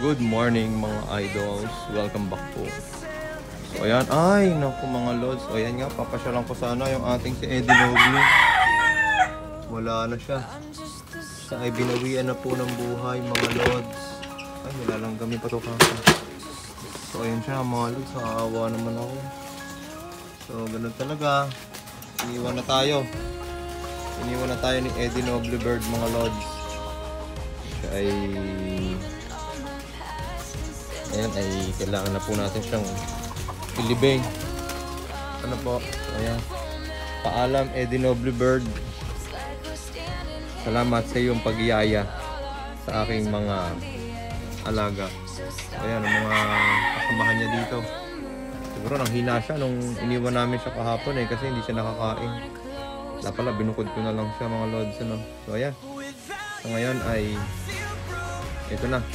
Good morning mga idols. Welcome back po. So ayan, ay naku mga lods. O ayan nga, papasyalan ko sana yung ating si Eddie Noble. Wala na siya. Siya ay binawian na po ng buhay mga lods. Ay, nilalanggami pa to kaka. So ayan siya mga lods, nakaawa naman ako. So ganun talaga. Iniwan na tayo. Iniwan na tayo ni Eddie Noble Bird mga lods. Siya ay ayan ay kailangan na po natin siyang ilibing. Ano po? Ayan. Paalam Eddie Noble Bird. Salamat sa iyong pagyaya sa aking mga alaga. Ayan ang mga kasamahan niya dito. Siguro nanghina siya nung iniwan namin siya kahapon kasi hindi siya nakakain. Wala pala, binukod ko na lang siya mga lods. Ano? So ayan. So ngayon ay ito na.